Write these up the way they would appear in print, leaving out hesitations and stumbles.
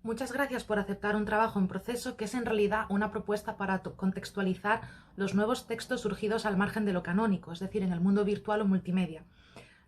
Muchas gracias por aceptar un trabajo en proceso que es en realidad una propuesta para contextualizar los nuevos textos surgidos al margen de lo canónico, es decir, en el mundo virtual o multimedia.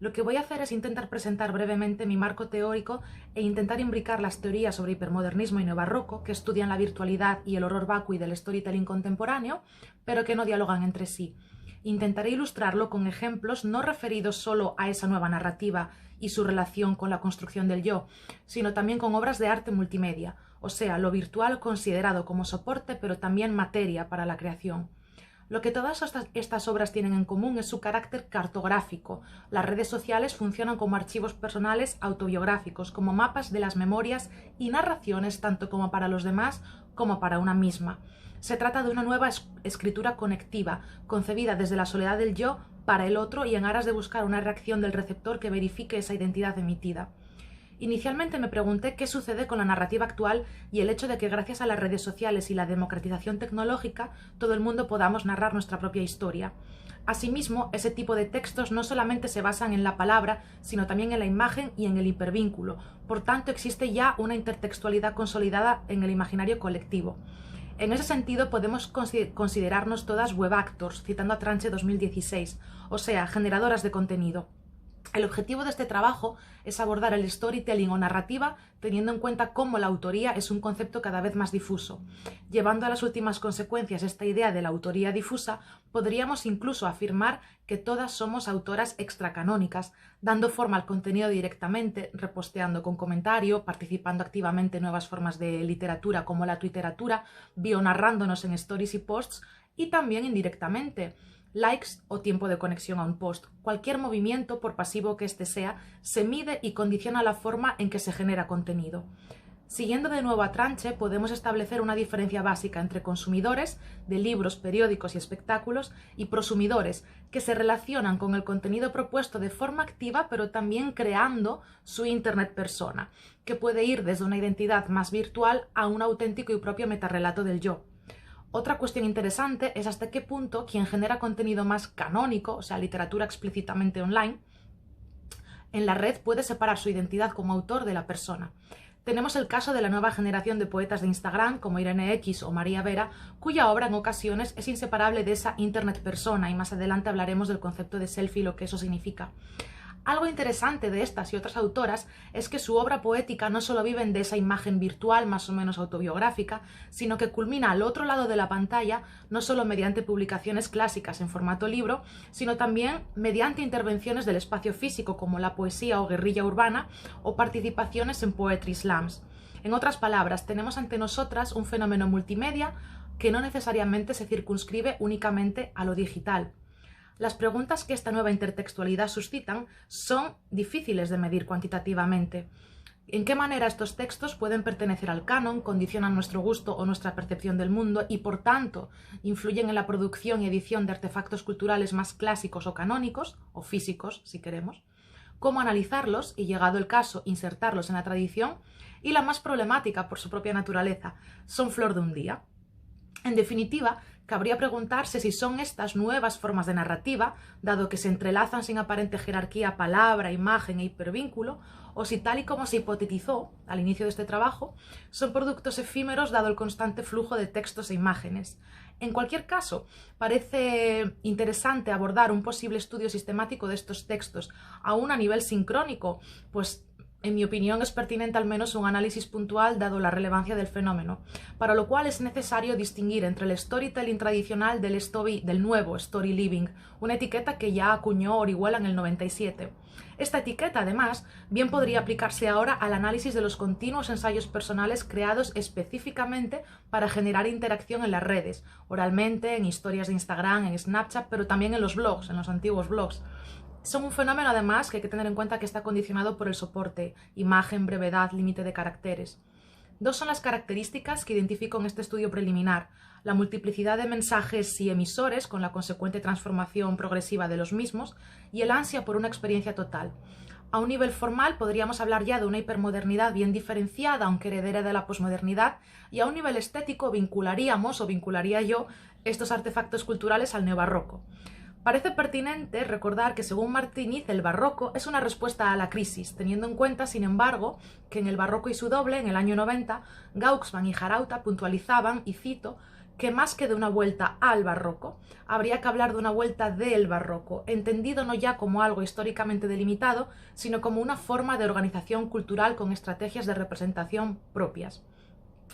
Lo que voy a hacer es intentar presentar brevemente mi marco teórico e intentar imbricar las teorías sobre hipermodernismo y neobarroco que estudian la virtualidad y el horror vacui del storytelling contemporáneo, pero que no dialogan entre sí. Intentaré ilustrarlo con ejemplos no referidos solo a esa nueva narrativa y su relación con la construcción del yo, sino también con obras de arte multimedia, o sea, lo virtual considerado como soporte pero también materia para la creación. Lo que todas estas obras tienen en común es su carácter cartográfico. Las redes sociales funcionan como archivos personales autobiográficos, como mapas de las memorias y narraciones tanto como para los demás como para una misma. Se trata de una nueva escritura conectiva, concebida desde la soledad del yo para el otro y en aras de buscar una reacción del receptor que verifique esa identidad emitida. Inicialmente me pregunté qué sucede con la narrativa actual y el hecho de que gracias a las redes sociales y la democratización tecnológica todo el mundo podamos narrar nuestra propia historia. Asimismo, ese tipo de textos no solamente se basan en la palabra, sino también en la imagen y en el hipervínculo. Por tanto, existe ya una intertextualidad consolidada en el imaginario colectivo. En ese sentido, podemos considerarnos todas web actors, citando a Tranche 2016, o sea, generadoras de contenido. El objetivo de este trabajo es abordar el storytelling o narrativa teniendo en cuenta cómo la autoría es un concepto cada vez más difuso. Llevando a las últimas consecuencias esta idea de la autoría difusa, podríamos incluso afirmar que todas somos autoras extracanónicas, dando forma al contenido directamente, reposteando con comentario, participando activamente en nuevas formas de literatura como la twitteratura, bionarrándonos en stories y posts, y también indirectamente, likes o tiempo de conexión a un post. Cualquier movimiento, por pasivo que éste sea, se mide y condiciona la forma en que se genera contenido. Siguiendo de nuevo a Tranche, podemos establecer una diferencia básica entre consumidores de libros, periódicos y espectáculos y prosumidores, que se relacionan con el contenido propuesto de forma activa, pero también creando su Internet persona, que puede ir desde una identidad más virtual a un auténtico y propio metarrelato del yo. Otra cuestión interesante es hasta qué punto quien genera contenido más canónico, o sea, literatura explícitamente online, en la red puede separar su identidad como autor de la persona. Tenemos el caso de la nueva generación de poetas de Instagram, como Irene X o María Vera, cuya obra en ocasiones es inseparable de esa Internet persona, y más adelante hablaremos del concepto de selfie y lo que eso significa. Algo interesante de estas y otras autoras es que su obra poética no solo vive de esa imagen virtual más o menos autobiográfica, sino que culmina al otro lado de la pantalla no solo mediante publicaciones clásicas en formato libro, sino también mediante intervenciones del espacio físico como la poesía o guerrilla urbana o participaciones en poetry slams. En otras palabras, tenemos ante nosotras un fenómeno multimedia que no necesariamente se circunscribe únicamente a lo digital. Las preguntas que esta nueva intertextualidad suscitan son difíciles de medir cuantitativamente. ¿En qué manera estos textos pueden pertenecer al canon, condicionan nuestro gusto o nuestra percepción del mundo y, por tanto, influyen en la producción y edición de artefactos culturales más clásicos o canónicos, o físicos, si queremos? ¿Cómo analizarlos y, llegado el caso, insertarlos en la tradición? Y la más problemática por su propia naturaleza, ¿son flor de un día? En definitiva, cabría preguntarse si son estas nuevas formas de narrativa, dado que se entrelazan sin aparente jerarquía palabra, imagen e hipervínculo, o si tal y como se hipotetizó al inicio de este trabajo, son productos efímeros dado el constante flujo de textos e imágenes. En cualquier caso, parece interesante abordar un posible estudio sistemático de estos textos, aún a nivel sincrónico, pues en mi opinión es pertinente al menos un análisis puntual dado la relevancia del fenómeno, para lo cual es necesario distinguir entre el storytelling tradicional del nuevo story living, una etiqueta que ya acuñó Orihuela en el 97. Esta etiqueta, además, bien podría aplicarse ahora al análisis de los continuos ensayos personales creados específicamente para generar interacción en las redes, oralmente, en historias de Instagram, en Snapchat, pero también en los blogs, en los antiguos blogs. Son un fenómeno, además, que hay que tener en cuenta que está condicionado por el soporte, imagen, brevedad, límite de caracteres. Dos son las características que identifico en este estudio preliminar: la multiplicidad de mensajes y emisores con la consecuente transformación progresiva de los mismos y el ansia por una experiencia total. A un nivel formal podríamos hablar ya de una hipermodernidad bien diferenciada, aunque heredera de la posmodernidad, y a un nivel estético vincularía yo estos artefactos culturales al neobarroco. Parece pertinente recordar que según Martínez el barroco es una respuesta a la crisis, teniendo en cuenta, sin embargo, que en el barroco y su doble, en el año 90, Gaucksmann y Jarauta puntualizaban, y cito, que más que de una vuelta al barroco, habría que hablar de una vuelta del barroco, entendido no ya como algo históricamente delimitado, sino como una forma de organización cultural con estrategias de representación propias.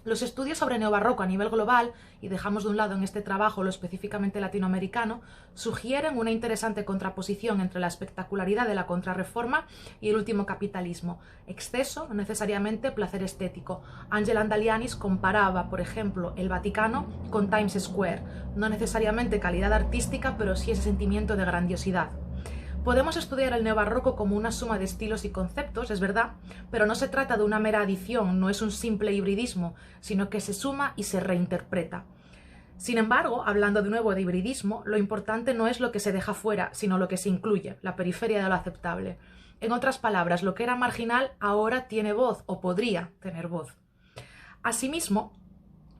Los estudios sobre neobarroco a nivel global, y dejamos de un lado en este trabajo lo específicamente latinoamericano, sugieren una interesante contraposición entre la espectacularidad de la contrarreforma y el último capitalismo. Exceso, no necesariamente placer estético. Angela Andalianis comparaba, por ejemplo, el Vaticano con Times Square. No necesariamente calidad artística, pero sí ese sentimiento de grandiosidad. Podemos estudiar el neobarroco como una suma de estilos y conceptos, es verdad, pero no se trata de una mera adición, no es un simple hibridismo, sino que se suma y se reinterpreta. Sin embargo, hablando de nuevo de hibridismo, lo importante no es lo que se deja fuera, sino lo que se incluye, la periferia de lo aceptable. En otras palabras, lo que era marginal ahora tiene voz, o podría tener voz. Asimismo,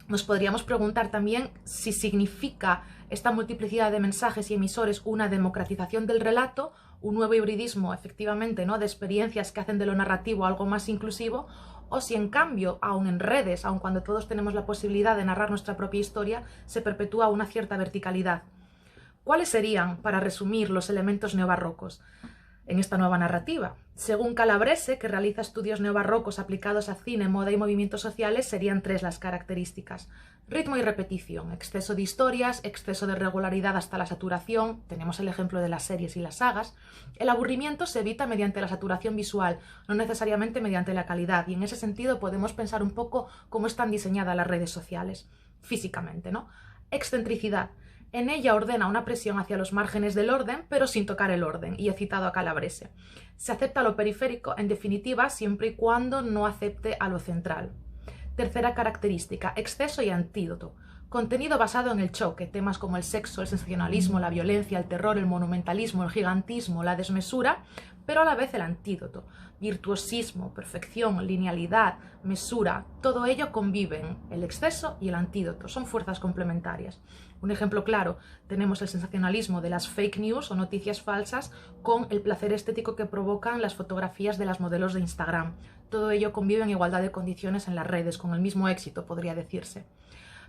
nos podríamos preguntar también si significa esta multiplicidad de mensajes y emisores una democratización del relato, un nuevo hibridismo, efectivamente, ¿no?, de experiencias que hacen de lo narrativo algo más inclusivo, o si en cambio, aun en redes, aun cuando todos tenemos la posibilidad de narrar nuestra propia historia, se perpetúa una cierta verticalidad. ¿Cuáles serían, para resumir, los elementos neobarrocos en esta nueva narrativa? Según Calabrese, que realiza estudios neobarrocos aplicados a cine, moda y movimientos sociales, serían 3 las características. Ritmo y repetición, exceso de historias, exceso de regularidad hasta la saturación, tenemos el ejemplo de las series y las sagas. El aburrimiento se evita mediante la saturación visual, no necesariamente mediante la calidad, y en ese sentido podemos pensar un poco cómo están diseñadas las redes sociales, físicamente, ¿no? Excentricidad. En ella ordena una presión hacia los márgenes del orden, pero sin tocar el orden, y he citado a Calabrese. Se acepta lo periférico, en definitiva, siempre y cuando no acepte a lo central. Tercera característica, exceso y antídoto. Contenido basado en el choque, temas como el sexo, el sensacionalismo, la violencia, el terror, el monumentalismo, el gigantismo, la desmesura, pero a la vez el antídoto. Virtuosismo, perfección, linealidad, mesura, todo ello conviven, el exceso y el antídoto, son fuerzas complementarias. Un ejemplo claro, tenemos el sensacionalismo de las fake news o noticias falsas con el placer estético que provocan las fotografías de las modelos de Instagram. Todo ello convive en igualdad de condiciones en las redes, con el mismo éxito, podría decirse.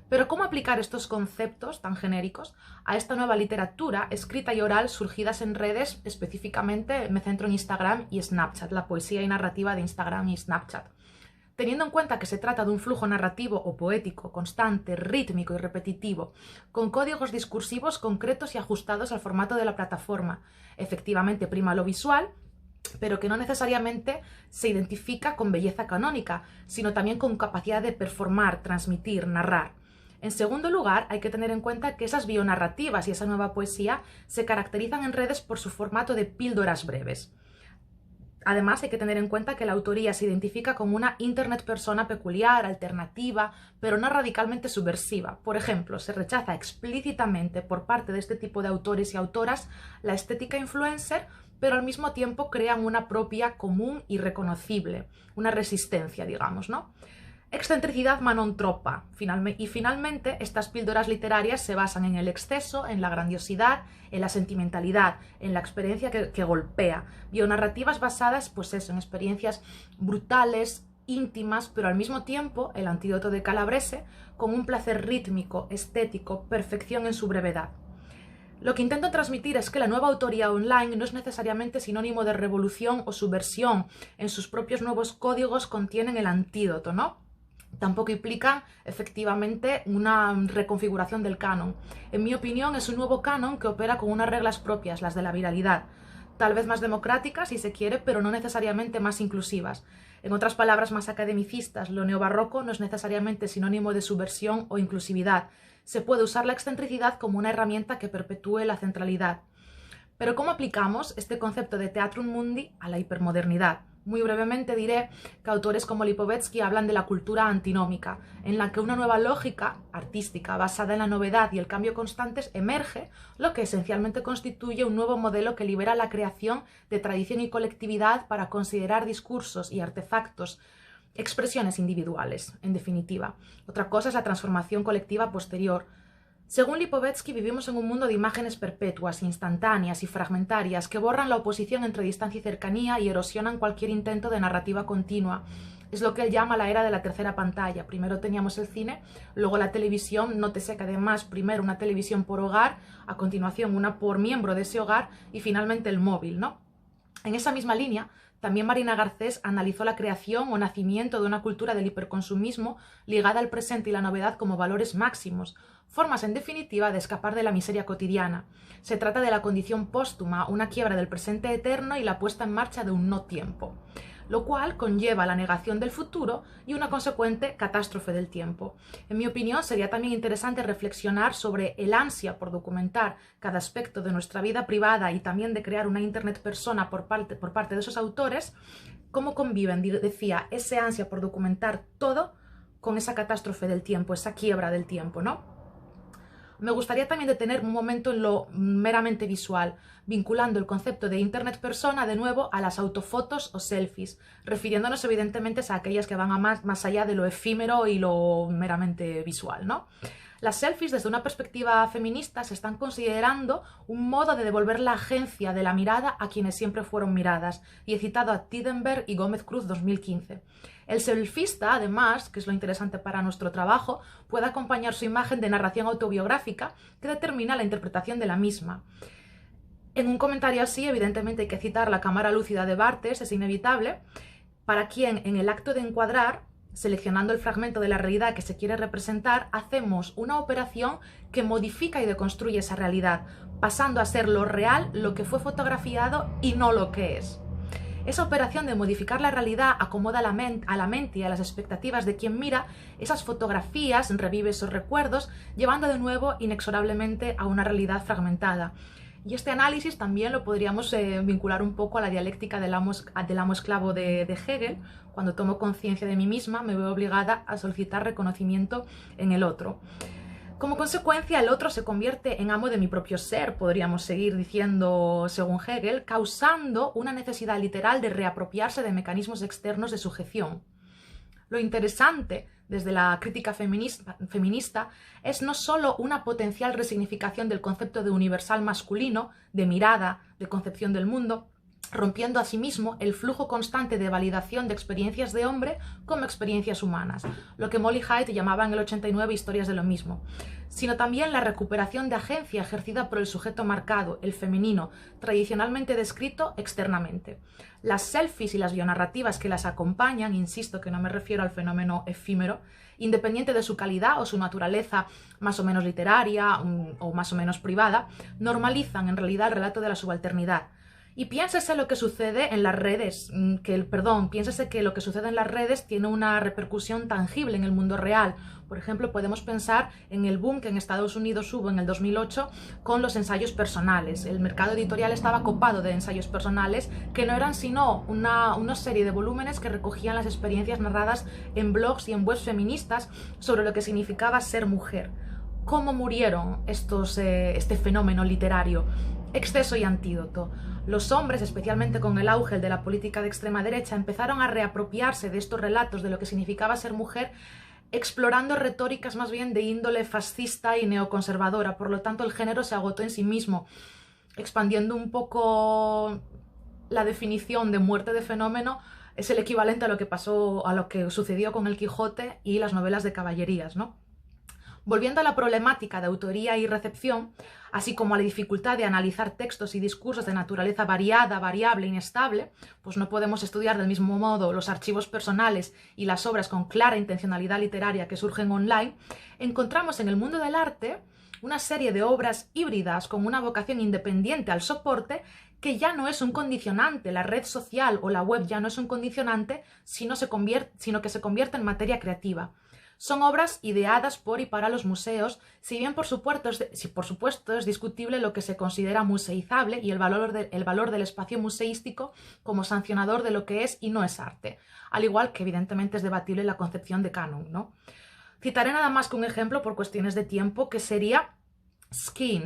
Pero ¿cómo aplicar estos conceptos tan genéricos a esta nueva literatura escrita y oral surgidas en redes? Específicamente me centro en Instagram y Snapchat, la poesía y narrativa de Instagram y Snapchat. Teniendo en cuenta que se trata de un flujo narrativo o poético, constante, rítmico y repetitivo, con códigos discursivos concretos y ajustados al formato de la plataforma. Efectivamente prima lo visual, pero que no necesariamente se identifica con belleza canónica, sino también con capacidad de performar, transmitir, narrar. En segundo lugar, hay que tener en cuenta que esas bionarrativas y esa nueva poesía se caracterizan en redes por su formato de píldoras breves. Además, hay que tener en cuenta que la autoría se identifica como una internet persona peculiar, alternativa, pero no radicalmente subversiva. Por ejemplo, se rechaza explícitamente por parte de este tipo de autores y autoras la estética influencer, pero al mismo tiempo crean una propia común y reconocible, una resistencia, digamos, ¿no? Excentricidad ma non troppa. Y finalmente, estas píldoras literarias se basan en el exceso, en la grandiosidad, en la sentimentalidad, en la experiencia que golpea. Bionarrativas basadas, pues eso, en experiencias brutales, íntimas, pero al mismo tiempo, el antídoto de Calabrese, con un placer rítmico, estético, perfección en su brevedad. Lo que intento transmitir es que la nueva autoría online no es necesariamente sinónimo de revolución o subversión. En sus propios nuevos códigos contienen el antídoto, ¿no? Tampoco implican, efectivamente, una reconfiguración del canon. En mi opinión, es un nuevo canon que opera con unas reglas propias, las de la viralidad. Tal vez más democráticas, si se quiere, pero no necesariamente más inclusivas. En otras palabras más academicistas, lo neobarroco no es necesariamente sinónimo de subversión o inclusividad. Se puede usar la excentricidad como una herramienta que perpetúe la centralidad. Pero ¿cómo aplicamos este concepto de Theatrum Mundi a la hipermodernidad? Muy brevemente diré que autores como Lipovetsky hablan de la cultura antinómica, en la que una nueva lógica artística basada en la novedad y el cambio constantes emerge, lo que esencialmente constituye un nuevo modelo que libera la creación de tradición y colectividad para considerar discursos y artefactos, expresiones individuales, en definitiva. Otra cosa es la transformación colectiva posterior. Según Lipovetsky, vivimos en un mundo de imágenes perpetuas, instantáneas y fragmentarias que borran la oposición entre distancia y cercanía y erosionan cualquier intento de narrativa continua. Es lo que él llama la era de la tercera pantalla. Primero teníamos el cine, luego la televisión, nótese que además primero una televisión por hogar, a continuación una por miembro de ese hogar y finalmente el móvil, ¿no? En esa misma línea, también Marina Garcés analizó la creación o nacimiento de una cultura del hiperconsumismo ligada al presente y la novedad como valores máximos, formas en definitiva de escapar de la miseria cotidiana. Se trata de la condición póstuma, una quiebra del presente eterno y la puesta en marcha de un no tiempo, lo cual conlleva la negación del futuro y una consecuente catástrofe del tiempo. En mi opinión, sería también interesante reflexionar sobre el ansia por documentar cada aspecto de nuestra vida privada y también de crear una Internet persona por parte de esos autores, cómo conviven, decía, ese ansia por documentar todo con esa catástrofe del tiempo, esa quiebra del tiempo, ¿no? Me gustaría también detener un momento en lo meramente visual, vinculando el concepto de Internet persona de nuevo a las autofotos o selfies, refiriéndonos evidentemente a aquellas que van más allá de lo efímero y lo meramente visual, ¿no? Las selfies desde una perspectiva feminista se están considerando un modo de devolver la agencia de la mirada a quienes siempre fueron miradas, y he citado a Tidenberg y Gómez Cruz 2015. El selfista, además, que es lo interesante para nuestro trabajo, puede acompañar su imagen de narración autobiográfica que determina la interpretación de la misma. En un comentario así, evidentemente hay que citar la cámara lúcida de Barthes, es inevitable, para quien en el acto de encuadrar, seleccionando el fragmento de la realidad que se quiere representar, hacemos una operación que modifica y deconstruye esa realidad, pasando a ser lo real, lo que fue fotografiado y no lo que es. Esa operación de modificar la realidad acomoda a la mente y a las expectativas de quien mira esas fotografías, revive esos recuerdos, llevando de nuevo inexorablemente a una realidad fragmentada. Y este análisis también lo podríamos vincular un poco a la dialéctica del amo esclavo de Hegel. Cuando tomo conciencia de mí misma, me veo obligada a solicitar reconocimiento en el otro. Como consecuencia, el otro se convierte en amo de mi propio ser, podríamos seguir diciendo según Hegel, causando una necesidad literal de reapropiarse de mecanismos externos de sujeción. Lo interesante desde la crítica feminista es no solo una potencial resignificación del concepto de universal masculino, de mirada, de concepción del mundo, rompiendo asimismo el flujo constante de validación de experiencias de hombre como experiencias humanas, lo que Molly Hyde llamaba en el 89 historias de lo mismo, sino también la recuperación de agencia ejercida por el sujeto marcado, el femenino, tradicionalmente descrito externamente. Las selfies y las bionarrativas que las acompañan, insisto que no me refiero al fenómeno efímero, independiente de su calidad o su naturaleza más o menos literaria o más o menos privada, normalizan en realidad el relato de la subalternidad. Y piénsese lo que sucede en las redes, piénsese que lo que sucede en las redes tiene una repercusión tangible en el mundo real. Por ejemplo, podemos pensar en el boom que en Estados Unidos hubo en el 2008 con los ensayos personales. El mercado editorial estaba copado de ensayos personales que no eran sino una serie de volúmenes que recogían las experiencias narradas en blogs y en webs feministas sobre lo que significaba ser mujer. ¿Cómo murieron este fenómeno literario? Exceso y antídoto. Los hombres, especialmente con el auge de la política de extrema derecha, empezaron a reapropiarse de estos relatos de lo que significaba ser mujer, explorando retóricas más bien de índole fascista y neoconservadora. Por lo tanto, el género se agotó en sí mismo, expandiendo un poco la definición de muerte de fenómeno. Es el equivalente a lo que sucedió con el Quijote y las novelas de caballerías, ¿no? Volviendo a la problemática de autoría y recepción, así como a la dificultad de analizar textos y discursos de naturaleza variada, variable, inestable, pues no podemos estudiar del mismo modo los archivos personales y las obras con clara intencionalidad literaria que surgen online, encontramos en el mundo del arte una serie de obras híbridas con una vocación independiente al soporte que ya no es un condicionante, la red social o la web ya no es un condicionante, sino que se convierte en materia creativa. Son obras ideadas por y para los museos, si bien por supuesto es discutible lo que se considera museizable y el valor del espacio museístico como sancionador de lo que es y no es arte, al igual que evidentemente es debatible la concepción de canon, ¿no? Citaré nada más que un ejemplo por cuestiones de tiempo, que sería Skin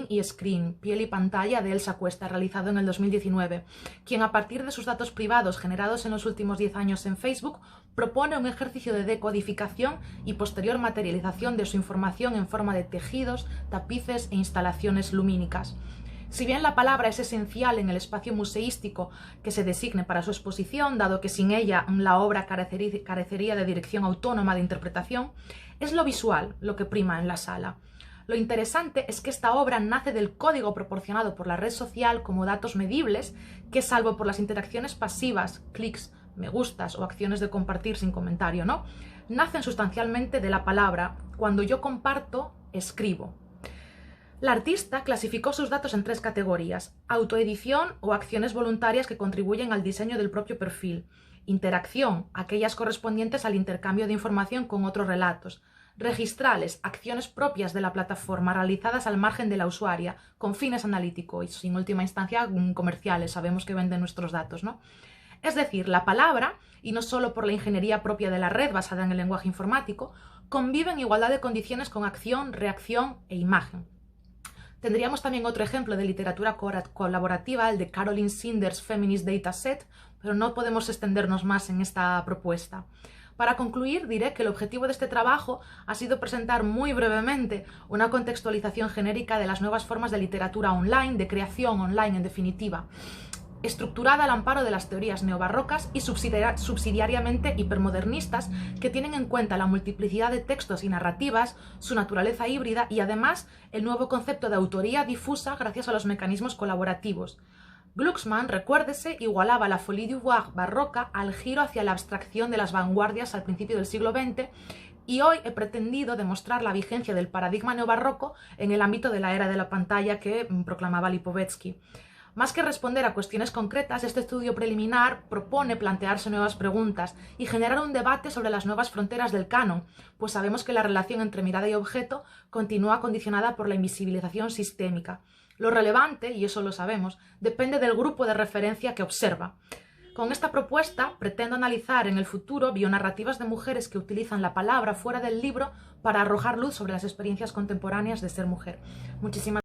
y Screen, piel y pantalla, de Elsa Cuesta, realizado en el 2019, quien a partir de sus datos privados generados en los últimos 10 años en Facebook propone un ejercicio de decodificación y posterior materialización de su información en forma de tejidos, tapices e instalaciones lumínicas. Si bien la palabra es esencial en el espacio museístico que se designe para su exposición, dado que sin ella la obra carecería de dirección autónoma de interpretación, es lo visual lo que prima en la sala. Lo interesante es que esta obra nace del código proporcionado por la red social como datos medibles que, salvo por las interacciones pasivas, clics, me gustas o acciones de compartir sin comentario, ¿no?, nacen sustancialmente de la palabra. Cuando yo comparto, escribo. La artista clasificó sus datos en 3 categorías: autoedición o acciones voluntarias que contribuyen al diseño del propio perfil; interacción, aquellas correspondientes al intercambio de información con otros relatos; registrales, acciones propias de la plataforma realizadas al margen de la usuaria, con fines analíticos y, en última instancia, comerciales. Sabemos que venden nuestros datos, ¿no? Es decir, la palabra, y no solo por la ingeniería propia de la red basada en el lenguaje informático, convive en igualdad de condiciones con acción, reacción e imagen. Tendríamos también otro ejemplo de literatura colaborativa, el de Caroline Sinders' Feminist Dataset, pero no podemos extendernos más en esta propuesta. Para concluir, diré que el objetivo de este trabajo ha sido presentar muy brevemente una contextualización genérica de las nuevas formas de literatura online, de creación online en definitiva, estructurada al amparo de las teorías neobarrocas y subsidiariamente hipermodernistas, que tienen en cuenta la multiplicidad de textos y narrativas, su naturaleza híbrida y además el nuevo concepto de autoría difusa gracias a los mecanismos colaborativos. Glucksmann, recuérdese, igualaba la folie du voir barroca al giro hacia la abstracción de las vanguardias al principio del siglo XX, y hoy he pretendido demostrar la vigencia del paradigma neobarroco en el ámbito de la era de la pantalla que proclamaba Lipovetsky. Más que responder a cuestiones concretas, este estudio preliminar propone plantearse nuevas preguntas y generar un debate sobre las nuevas fronteras del canon, pues sabemos que la relación entre mirada y objeto continúa condicionada por la invisibilización sistémica. Lo relevante, y eso lo sabemos, depende del grupo de referencia que observa. Con esta propuesta pretendo analizar en el futuro bionarrativas de mujeres que utilizan la palabra fuera del libro para arrojar luz sobre las experiencias contemporáneas de ser mujer. Muchísimas